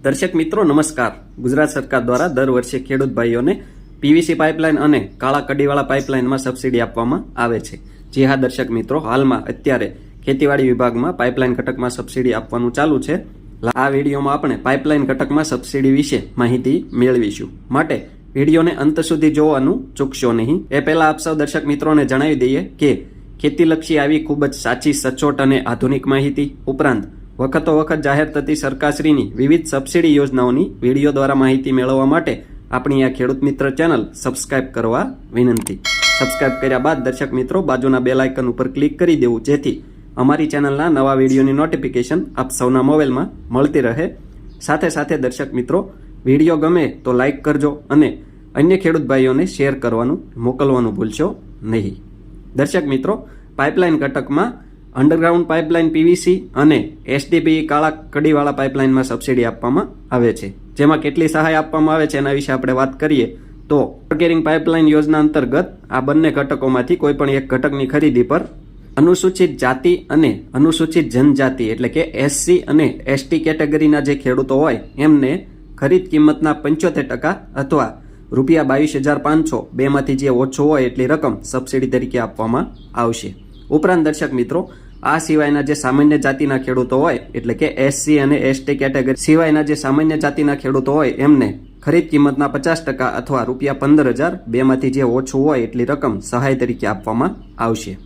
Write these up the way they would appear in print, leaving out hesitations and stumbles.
દર્શક મિત્રો નમસ્કાર। ગુજરાત સરકાર દ્વારા દર વર્ષે ખેડૂત ભાઈઓને પીવીસી પાઇપલાઇન અને કાળા કડીવાળા પાઇપલાઇનમાં સબસિડી આપવામાં આવે છે। જી હા દર્શક મિત્રો, હાલમાં અત્યારે ખેતીવાડી વિભાગમાં પાઇપલાઇન ઘટકમાં સબસિડી આપવાનું ચાલુ છે। આ વિડીયોમાં આપણે પાઇપલાઇન ઘટકમાં સબસિડી વિશે માહિતી મેળવીશું, માટે વિડીયોને અંત સુધી જોવાનું ચૂકશો નહીં। એ પહેલા આપ સૌ દર્શક મિત્રોને જણાવી દઈએ કે ખેતીલક્ષી આવી ખૂબ જ સાચી, સચોટ અને આધુનિક માહિતી ઉપરાંત વખતો વખત જાહેર થતી સરકારશ્રીની વિવિધ સબસિડી યોજનાઓની વિડીયો દ્વારા માહિતી મેળવવા માટે આપણી આ ખેડૂત મિત્ર ચેનલ સબસ્ક્રાઇબ કરવા વિનંતી। સબસ્ક્રાઇબ કર્યા બાદ દર્શક મિત્રો બાજુના બેલ આઇકન ઉપર ક્લિક કરી દેવું, જેથી અમારી ચેનલના નવા વિડીયોની નોટિફિકેશન આપ સૌના મોબાઈલમાં મળતી રહે। સાથે સાથે દર્શક મિત્રો, વિડીયો ગમે તો લાઇક કરજો અને અન્ય ખેડૂત ભાઈઓને શેર કરવાનું મોકલવાનું ભૂલશો નહીં। દર્શક મિત્રો, પાઇપલાઇન ઘટકમાં અંડરગ્રાઉન્ડ પાઇપલાઇન પીવીસી અને એસડીપી કાળા કડીવાળા પાઇપલાઇનમાં સબસિડી આપવામાં આવે છે। જેમાં કેટલી સહાય આપવામાં આવે છે એના વિશે આપણે વાત કરીએ તો કેરિંગ પાઇપલાઇન યોજના અંતર્ગત આ બંને ઘટકોમાંથી કોઈ પણ એક ઘટકની ખરીદી પર અનુસૂચિત જાતિ અને અનુસૂચિત જનજાતિ એટલે કે એસસી અને એસટી કેટેગરીના જે ખેડૂતો હોય એમને ખરીદ કિંમતના 75% અથવા ₹22,500 બેમાંથી જે ઓછો હોય એટલી રકમ સબસિડી તરીકે આપવામાં આવશે। ઉપરાંત દર્શક મિત્રો, આ સિવાયના જે સામાન્ય જાતિના ખેડૂતો હોય એટલે કે એસસી અને એસટી કેટેગરી સિવાયના જે સામાન્ય જાતિના ખેડૂતો હોય એમને ખરીદ કિંમતના 50% અથવા ₹15,000 બેમાંથી જે ઓછું હોય એટલી રકમ સહાય તરીકે આપવામાં આવશે।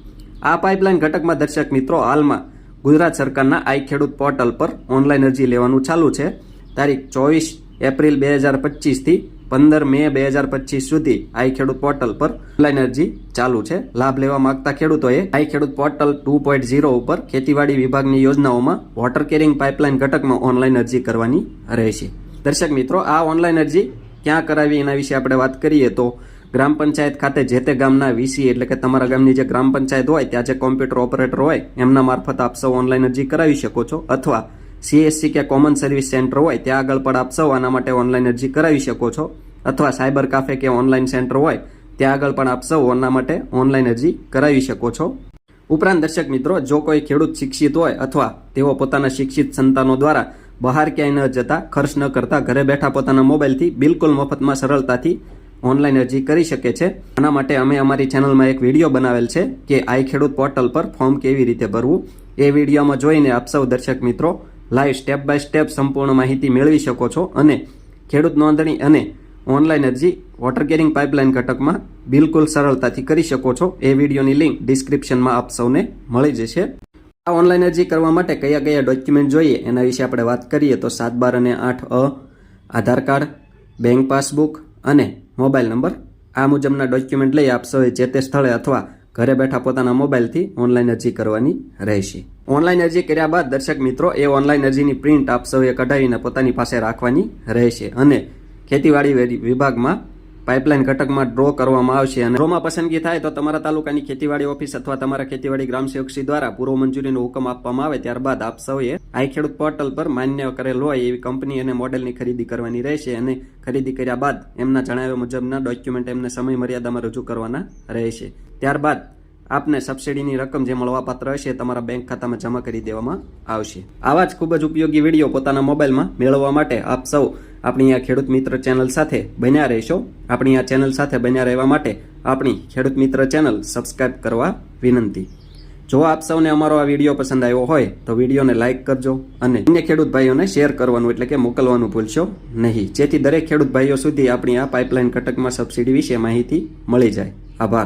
આ પાઇપલાઇન ઘટકમાં દર્શક મિત્રો, હાલમાં ગુજરાત સરકારના આઈ ખેડૂત પોર્ટલ પર ઓનલાઈન અરજી લેવાનું ચાલુ છે। તારીખ 24 એપ્રિલ 2025 થી 15 મે 2025 સુધી આઈ ખેડૂત પોર્ટલ પર ઓનલાઈન અરજી ચાલુ છે। લાભ લેવા માંગતા ખેડૂતોએ આઈ ખેડૂત પોર્ટલ 2.0 ઉપર ખેતીવાડી વિભાગની યોજનાઓમાં વોટર કેરિંગ પાઇપલાઇન ઘટકમાં ઓનલાઈન અરજી કરવાની રહેશે। દર્શક મિત્રો, આ ઓનલાઈન અરજી ક્યાં કરાવી એના વિશે આપણે વાત કરીએ તો ગ્રામ પંચાયત ખાતે જે તે ગામના વીસી એટલે કે તમારા ગામની જે ગ્રામ પંચાયત હોય ત્યાં જે કોમ્પ્યુટર ઓપરેટર હોય એમના મારફત આપ સૌ ઓનલાઈન અરજી કરાવી શકો છો, અથવા સીએસસી કે કોમન સર્વિસ સેન્ટર હોય ત્યાં આગળ પણ આપ સૌ આના માટે ઓનલાઈન અરજી કરાવી શકો છો, અથવા સાયબર કાફે કે ઓનલાઈન સેન્ટર હોય ત્યાં આગળ પણ આપ સૌ આના માટે ઓનલાઈન અરજી કરાવી શકો છો। ઉપરાંત દર્શક મિત્રો, જો કોઈ ખેડૂત શિક્ષિત હોય અથવા તેઓ પોતાના શિક્ષિત સંતાનો દ્વારા બહાર ક્યાંય ન જતા, ખર્ચ ન કરતા ઘરે બેઠા પોતાના મોબાઈલથી બિલકુલ મફતમાં સરળતાથી ઓનલાઈન અરજી કરી શકે છે। આના માટે અમે અમારી ચેનલમાં એક વિડીયો બનાવેલ છે કે આઈ ખેડૂત પોર્ટલ પર ફોર્મ કેવી રીતે ભરવું। એ વિડીયોમાં જોઈને આપ સૌ દર્શક મિત્રો લાઈવ સ્ટેપ બાય સ્ટેપ સંપૂર્ણ માહિતી મેળવી શકો છો અને ખેડૂત નોંધણી અને ઓનલાઈન અરજી વોટર કેરિંગ પાઇપલાઇન ઘટકમાં બિલકુલ સરળતાથી કરી શકો છો। એ વિડીયોની લિંક ડિસ્ક્રિપ્શનમાં આપ સૌને મળી જશે। આ ઓનલાઈન અરજી કરવા માટે કયા કયા ડોક્યુમેન્ટ જોઈએ એના વિશે આપણે વાત કરીએ તો 7, 12 અને 8 આધાર કાર્ડ, બેંક પાસબુક અને મોબાઈલ નંબર, આ મુજબના ડોક્યુમેન્ટ લઈ આપ સૌએ જે તે સ્થળે અથવા ઘરે બેઠા પોતાના મોબાઈલથી ઓનલાઈન અરજી કરવાની રહેશે। ઓનલાઈન અરજી કર્યા બાદ દર્શક મિત્રો, એ ઓનલાઈન અરજીની પ્રિન્ટ આપ સૌએ કઢાવીને પોતાની પાસે રાખવાની રહેશે અને ખેતીવાડી વિભાગમાં પાઇપલાઇન ઘટકમાં ડ્રો કરવામાં આવશે અને ડ્રોમાં પસંદગી થાય તો તમારા તાલુકાની ખેતીવાડી ઓફિસ અથવા તમારા ખેતીવાડી ગ્રામ સેવકશ્રી દ્વારા પૂર્વ મંજૂરીનો હુકમ આપવામાં આવે ત્યારબાદ આપ સૌએ આઈ ખેડૂત પોર્ટલ પર માન્ય કરેલ હોય એવી કંપની અને મોડેલની ખરીદી કરવાની રહેશે અને ખરીદી કર્યા બાદ એમના જણાવ્યા મુજબના ડોક્યુમેન્ટ એમને સમય મર્યાદામાં રજૂ કરવાના રહેશે। ત્યારબાદ આપને સબસિડીની રકમ જે મળવાપાત્ર હશે તમારા બેંક ખાતામાં જમા કરી દેવામાં આવશે। આવા જ ખૂબ જ ઉપયોગી વિડીયો પોતાના મોબાઈલમાં મેળવવા માટે આપ સૌ આપણી આ ખેડૂત મિત્ર ચેનલ સાથે બન્યા રહેશો। આપણી આ ચેનલ સાથે બન્યા રહેવા માટે આપણી ખેડૂત મિત્ર ચેનલ સબસ્ક્રાઇબ કરવા વિનંતી। જો આપ સૌને અમારો આ વિડીયો પસંદ આવ્યો હોય તો વિડીયોને લાઇક કરજો અને અન્ય ખેડૂત ભાઈઓને શેર કરવાનું એટલે કે મોકલવાનું ભૂલશો નહીં, જેથી દરેક ખેડૂત ભાઈઓ સુધી આપણી આ પાઇપલાઇન ઘટકમાં સબસિડી વિશે માહિતી મળી જાય। આભાર।